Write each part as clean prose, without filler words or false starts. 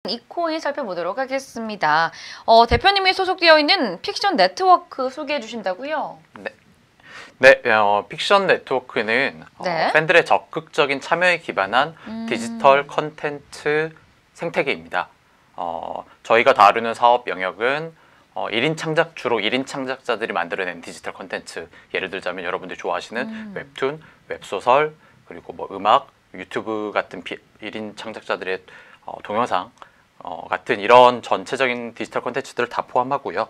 이코인 살펴보도록 하겠습니다. 대표님이 소속되어 있는 픽션 네트워크 소개해 주신다고요? 네, 픽션 네트워크는 네. 팬들의 적극적인 참여에 기반한 디지털 컨텐츠 생태계입니다. 저희가 다루는 사업 영역은 주로 1인 창작자들이 만들어낸 디지털 컨텐츠, 예를 들자면 여러분들이 좋아하시는 웹툰, 웹소설, 그리고 뭐 음악, 유튜브 같은 1인 창작자들의 동영상 같은 이런 전체적인 디지털 컨텐츠들을 다 포함하고요.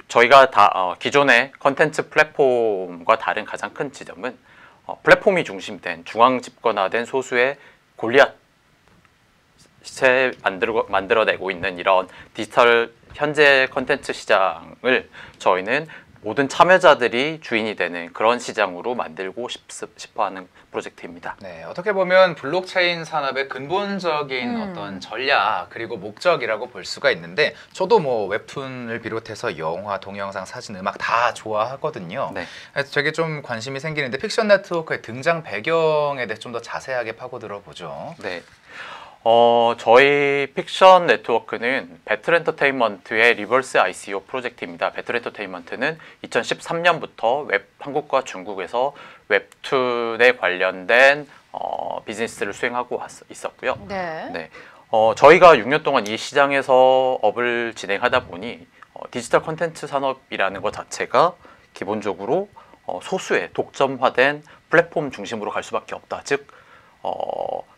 저희가 기존의 컨텐츠 플랫폼과 다른 가장 큰 지점은 플랫폼이 중심된 중앙 집권화된 소수의 골리앗에 만들어내고 있는 이런 디지털 현재 컨텐츠 시장을 저희는 모든 참여자들이 주인이 되는 그런 시장으로 만들고 싶어하는 프로젝트입니다. 네, 어떻게 보면 블록체인 산업의 근본적인 어떤 전략 그리고 목적이라고 볼 수가 있는데, 저도 뭐 웹툰을 비롯해서 영화, 동영상, 사진, 음악 다 좋아하거든요. 네. 그래서 되게 좀 관심이 생기는데 픽션 네트워크의 등장 배경에 대해 좀 더 자세하게 파고들어 보죠. 네. 저희 픽션 네트워크는 배틀 엔터테인먼트의 리버스 ICO 프로젝트입니다. 배틀 엔터테인먼트는 2013년부터 한국과 중국에서 웹툰에 관련된 비즈니스를 수행하고 있었고요. 네. 네. 저희가 6년 동안 이 시장에서 업을 진행하다 보니 디지털 컨텐츠 산업이라는 것 자체가 기본적으로 소수의 독점화된 플랫폼 중심으로 갈 수밖에 없다. 즉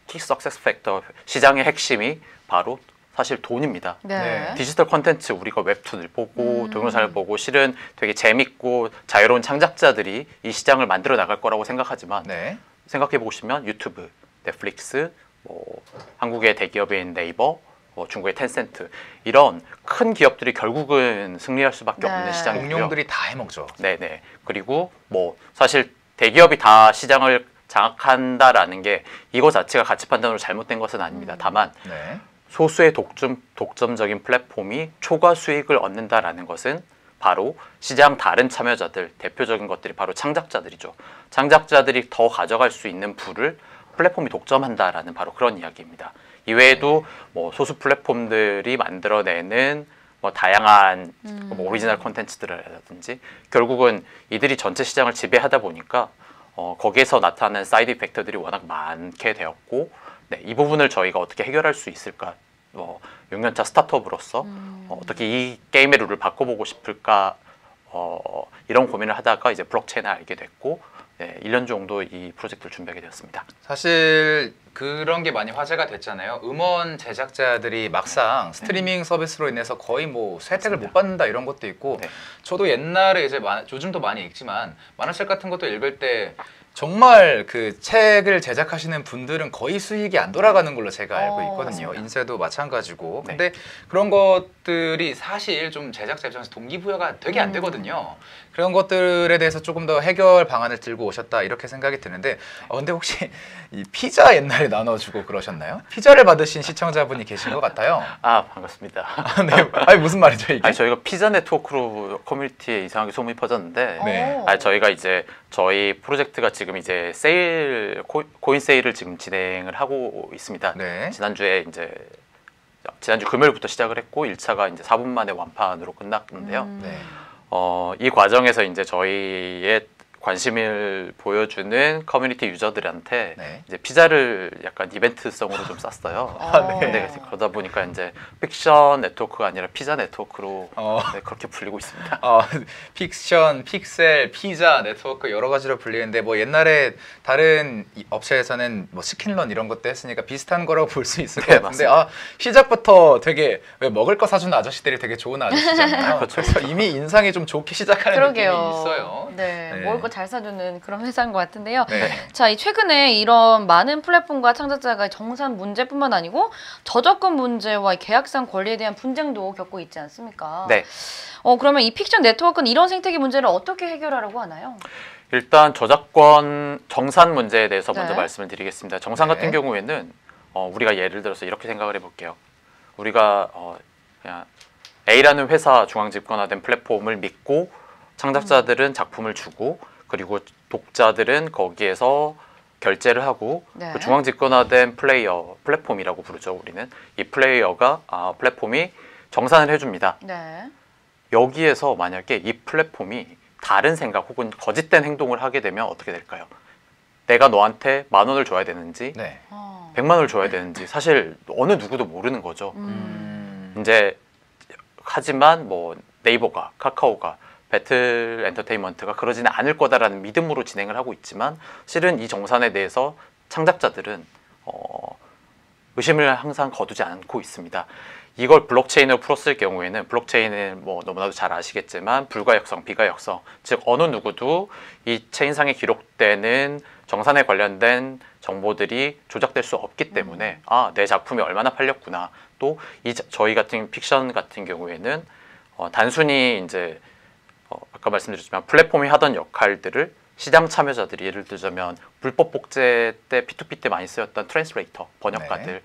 키 석세스 팩터, 시장의 핵심이 바로 사실 돈입니다. 네. 디지털 콘텐츠, 우리가 웹툰을 보고 동영상을 보고 실은 되게 재밌고 자유로운 창작자들이 이 시장을 만들어 나갈 거라고 생각하지만 생각해 보시면 유튜브, 넷플릭스, 한국의 대기업인 네이버, 중국의 텐센트, 이런 큰 기업들이 결국은 승리할 수밖에 없는 시장이고요. 공룡들이 다 해먹죠. 네네. 그리고 사실 대기업이 다 시장을 장악한다라는 게 이거 자체가 가치 판단으로 잘못된 것은 아닙니다. 다만 소수의 독점적인 플랫폼이 초과 수익을 얻는다라는 것은 바로 시장 다른 참여자들, 대표적인 것들이 바로 창작자들이죠. 창작자들이 더 가져갈 수 있는 부를 플랫폼이 독점한다라는 바로 그런 이야기입니다. 이외에도 소수 플랫폼들이 만들어내는 다양한 오리지널 콘텐츠들이라든지 결국은 이들이 전체 시장을 지배하다 보니까 거기에서 나타나는 사이드 이펙터들이 워낙 많게 되었고, 이 부분을 저희가 어떻게 해결할 수 있을까, 6년차 스타트업으로서 어떻게 이 게임의 룰을 바꿔보고 싶을까, 이런 고민을 하다가 이제 블록체인을 알게 됐고, 1년 정도 이 프로젝트를 준비하게 되었습니다. 사실 그런 게 많이 화제가 됐잖아요. 음원 제작자들이 막상 스트리밍 서비스로 인해서 거의 혜택을 못 받는다 이런 것도 있고, 저도 옛날에 요즘도 많이 읽지만 만화책 같은 것도 읽을 때 정말 그 책을 제작하시는 분들은 거의 수익이 안 돌아가는 걸로 제가 알고 있거든요. 맞습니다. 인쇄도 마찬가지고. 근데 그런 것들이 사실 좀 제작자 입장에서 동기부여가 되게 안 되거든요. 그런 것들에 대해서 조금 더 해결 방안을 들고 오셨다 이렇게 생각이 드는데, 근데 혹시 이 피자 옛날에 나눠주고 그러셨나요? 피자를 받으신 시청자분이 계신 것 같아요. 반갑습니다. 네. 아니 무슨 말이죠 이게? 저희가 피자 네트워크로 커뮤니티에 이상하게 소문이 퍼졌는데, 저희가 이제 저희 프로젝트가 지금 이제 코인 세일을 지금 진행을 하고 있습니다. 지난주 금요일부터 시작을 했고 1차가 이제 4분 만에 완판으로 끝났는데요. 이 과정에서 이제 저희의 관심을 보여주는 커뮤니티 유저들한테 이제 피자를 약간 이벤트성으로 좀 쌌어요. 근데 그러다 보니까 이제 픽션 네트워크가 아니라 피자 네트워크로 그렇게 불리고 있습니다. 픽션, 픽셀, 피자 네트워크 여러 가지로 불리는데 옛날에 다른 업체에서는 치킨런 이런 것도 했으니까 비슷한 거라고 볼 수 있을 것 같은데, 시작부터 되게 왜 먹을 거 사주는 아저씨들이 되게 좋은 아저씨잖아요. 그래서 이미 인상이 좀 좋게 시작하는 느낌이 있어요. 먹을 거 잘 사주는 그런 회사인 것 같은데요. 자, 최근에 이런 많은 플랫폼과 창작자가 정산 문제뿐만 아니고 저작권 문제와 계약상 권리에 대한 분쟁도 겪고 있지 않습니까? 그러면 이 픽션 네트워크는 이런 생태계 문제를 어떻게 해결하려고 하나요? 일단 저작권 정산 문제에 대해서 먼저 말씀을 드리겠습니다. 정산 같은 경우에는 우리가 예를 들어서 이렇게 생각을 해볼게요. 우리가 그냥 A라는 회사 중앙 집권화된 플랫폼을 믿고 창작자들은 작품을 주고, 그리고 독자들은 거기에서 결제를 하고 네. 그 중앙 집권화된 플랫폼이라고 부르죠. 우리는 이 플레이어가 플랫폼이 정산을 해줍니다. 네. 여기에서 만약에 이 플랫폼이 다른 생각 혹은 거짓된 행동을 하게 되면 어떻게 될까요? 내가 너한테 10,000원을 줘야 되는지 100만 원을 줘야 되는지 사실 어느 누구도 모르는 거죠. 이제 하지만 뭐 네이버가 카카오가 배틀 엔터테인먼트가 그러지는 않을 거다라는 믿음으로 진행을 하고 있지만 실은 이 정산에 대해서 창작자들은 의심을 항상 거두지 않고 있습니다. 이걸 블록체인으로 풀었을 경우에는 블록체인은 뭐 너무나도 잘 아시겠지만 불가역성, 비가역성, 즉 어느 누구도 이 체인상에 기록되는 정산에 관련된 정보들이 조작될 수 없기 때문에 내 작품이 얼마나 팔렸구나. 또 저희 같은 픽션 같은 경우에는 단순히 이제 아까 말씀드렸지만 플랫폼이 하던 역할들을 시장 참여자들이 예를 들자면 불법 복제 때 P2P 때 많이 쓰였던 트랜스레이터, 번역가들.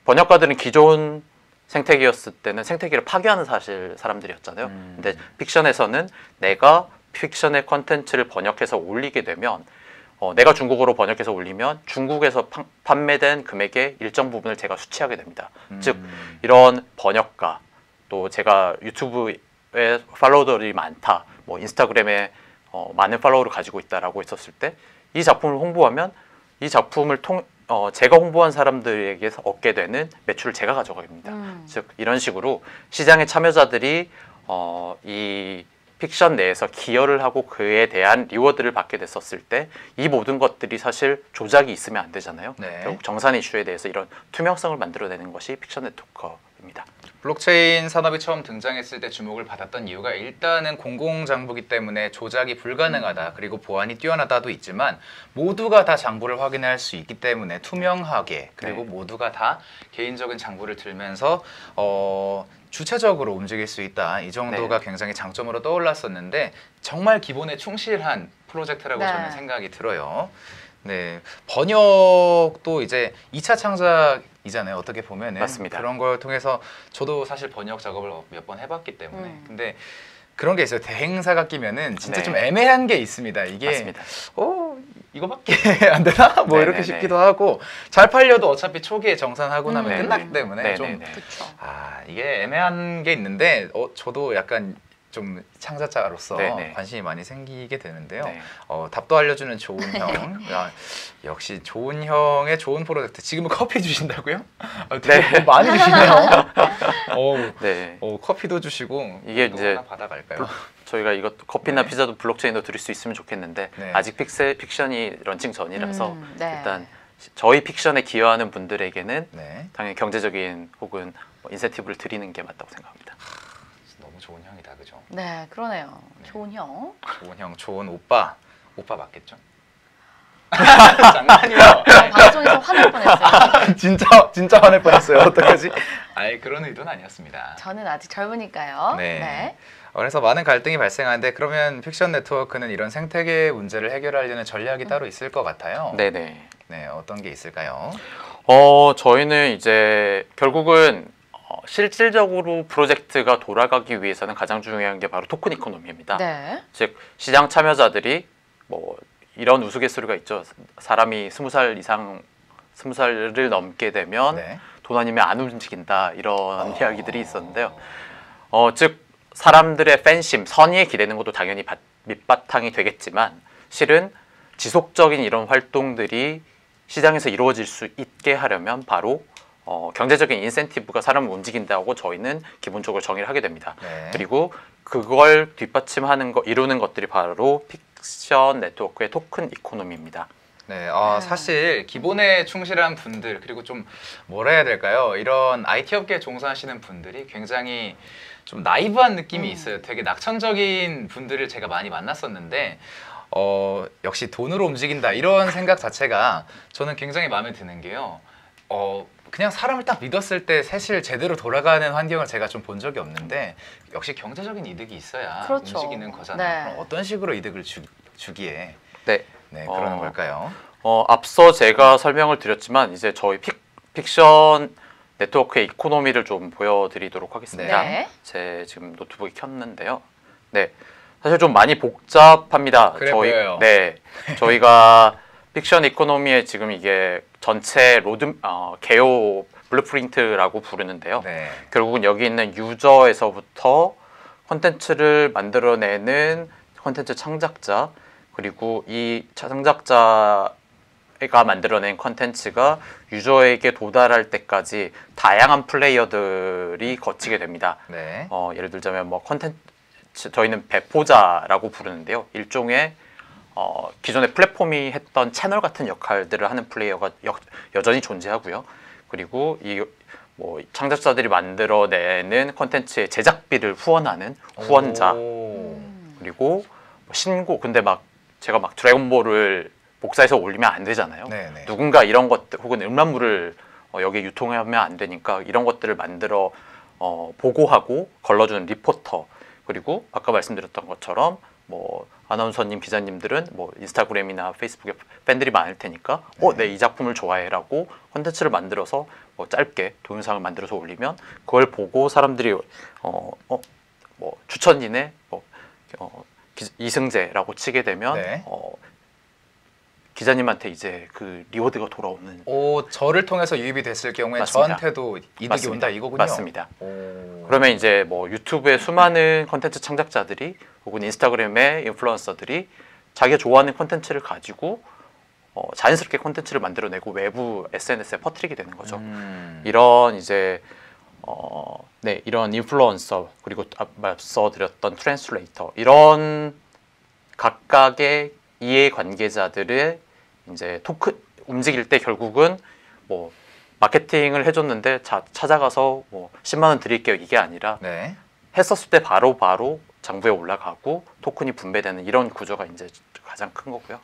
번역가들은 기존 생태계였을 때는 생태계를 파괴하는 사람들이었잖아요. 근데 픽션에서는 내가 픽션의 컨텐츠를 번역해서 올리게 되면 내가 중국어로 번역해서 올리면 중국에서 판매된 금액의 일정 부분을 제가 수취하게 됩니다. 즉 이런 번역가, 또 제가 유튜브에 팔로워들이 많다, 뭐 인스타그램에 많은 팔로워를 가지고 있다라고 했었을 때 이 작품을 홍보하면 이 작품을 제가 홍보한 사람들에게서 얻게 되는 매출을 제가 가져갑니다. 즉 이런 식으로 시장의 참여자들이 이 픽션 내에서 기여를 하고 그에 대한 리워드를 받게 됐었을 때 이 모든 것들이 사실 조작이 있으면 안 되잖아요. 결국 정산 이슈에 대해서 이런 투명성을 만들어내는 것이 픽션 네트워커입니다. 블록체인 산업이 처음 등장했을 때 주목을 받았던 이유가 일단은 공공장부기 때문에 조작이 불가능하다, 그리고 보안이 뛰어나다도 있지만 모두가 다 장부를 확인할 수 있기 때문에 투명하게, 그리고 모두가 다 개인적인 장부를 들면서 주체적으로 움직일 수 있다, 이 정도가 굉장히 장점으로 떠올랐었는데 정말 기본에 충실한 프로젝트라고 저는 생각이 들어요. 네, 번역도 이제 2차 창작이잖아요. 어떻게 보면은. 맞습니다. 그런 걸 통해서 저도 사실 번역 작업을 몇 번 해봤기 때문에 근데 그런 게 있어요. 대행사가 끼면은 진짜 좀 애매한 게 있습니다. 이게 맞습니다. 이거밖에 안 되나? 뭐 이렇게 싶기도 하고, 잘 팔려도 어차피 초기에 정산하고 나면 끝났기 때문에 좀 이게 애매한 게 있는데 저도 약간 좀 창작자로서 관심이 많이 생기게 되는데요. 답도 알려주는 좋은 형. 역시 좋은 형의 좋은 프로젝트. 지금은 커피 주신다고요? 되게 많이 주시네요. 커피도 주시고. 이게 이제 하나 받아갈까요? 저희가 이것도 커피나 피자도 블록체인으로 드릴 수 있으면 좋겠는데 아직 픽션이 런칭 전이라서 일단 저희 픽션에 기여하는 분들에게는 당연히 경제적인 혹은 인센티브를 드리는 게 맞다고 생각합니다. 너무 좋은 형이다, 그죠? 네, 그러네요. 좋은 형. 좋은 형, 좋은 오빠. 오빠 맞겠죠? 장난이요. 방송에서 화낼 뻔했어요. 진짜 화낼 뻔했어요. 어떡하지? 그런 의도는 아니었습니다. 저는 아직 젊으니까요. 그래서 많은 갈등이 발생하는데, 그러면 픽션 네트워크는 이런 생태계 문제를 해결하려는 전략이 따로 있을 것 같아요. 네네. 네, 어떤 게 있을까요? 저희는 이제 결국은 실질적으로 프로젝트가 돌아가기 위해서는 가장 중요한 게 바로 토큰 이코노미입니다. 즉 시장 참여자들이 뭐 이런 우스갯소리가 있죠. 사람이 20살을 넘게 되면 돈 아니면 안 움직인다, 이런 이야기들이 있었는데요. 즉 사람들의 팬심, 선의에 기대는 것도 당연히 밑바탕이 되겠지만 실은 지속적인 이런 활동들이 시장에서 이루어질 수 있게 하려면 바로 경제적인 인센티브가 사람을 움직인다고 저희는 기본적으로 정의를 하게 됩니다. 그리고 그걸 이루는 것들이 바로 픽션 네트워크의 토큰 이코노미입니다. 사실 기본에 충실한 분들, 그리고 좀 뭐라 해야 될까요? 이런 IT 업계에 종사하시는 분들이 굉장히 좀 나이브한 느낌이 있어요. 되게 낙천적인 분들을 제가 많이 만났었는데 역시 돈으로 움직인다, 이런 생각 자체가 저는 굉장히 마음에 드는 게요. 그냥 사람을 딱 믿었을 때 사실 제대로 돌아가는 환경을 제가 좀 본 적이 없는데, 역시 경제적인 이득이 있어야 움직이는 거잖아요. 그럼 어떤 식으로 이득을 주기에 그러는 걸까요? 앞서 제가 설명을 드렸지만 이제 저희 픽션 네트워크의 이코노미를 좀 보여드리도록 하겠습니다. 제 지금 노트북이 켰는데요. 사실 좀 많이 복잡합니다. 그래 보여요. 저희가 픽션 이코노미의 지금 이게 전체 개요 블루프린트라고 부르는데요. 네. 결국은 여기 있는 유저에서부터 콘텐츠를 만들어내는 콘텐츠 창작자, 그리고 이 창작자가 만들어낸 콘텐츠가 유저에게 도달할 때까지 다양한 플레이어들이 거치게 됩니다. 네. 예를 들자면 뭐 콘텐츠, 저희는 배포자라고 부르는데요. 일종의 기존의 플랫폼이 했던 채널 같은 역할들을 하는 플레이어가 여전히 존재하고요. 그리고 뭐 창작자들이 만들어내는 콘텐츠의 제작비를 후원하는 후원자, 그리고 신고, 근데 제가 드래곤볼을 복사해서 올리면 안 되잖아요. 네네. 누군가 이런 것들 혹은 음란물을 여기에 유통하면 안 되니까 이런 것들을 만들어 보고하고 걸러주는 리포터, 그리고 아까 말씀드렸던 것처럼 뭐 아나운서님, 기자님들은 뭐 인스타그램이나 페이스북에 팬들이 많을 테니까 네, 이 작품을 좋아해라고 콘텐츠를 만들어서 뭐 짧게 동영상을 만들어서 올리면 그걸 보고 사람들이 뭐 추천인의 이승재라고 치게 되면 네. 기자님한테 이제 그 리워드가 돌아오는. 저를 통해서 유입이 됐을 경우에 맞습니다. 저한테도 이득이 맞습니다. 온다 이거군요. 맞습니다. 그러면 이제 뭐 유튜브의 수많은 콘텐츠 창작자들이 혹은 인스타그램의 인플루언서들이 자기가 좋아하는 콘텐츠를 가지고 자연스럽게 콘텐츠를 만들어내고 외부 SNS에 퍼뜨리게 되는 거죠. 이런 이제 네, 이런 인플루언서, 그리고 앞서 드렸던 트랜슬레이터, 이런 각각의 이해관계자들의 이제 토큰 움직일 때 결국은 뭐 마케팅을 해줬는데 찾아가서 뭐 10만 원 드릴게요 이게 아니라 네. 했었을 때 바로 장부에 올라가고 토큰이 분배되는 이런 구조가 이제 가장 큰 거고요.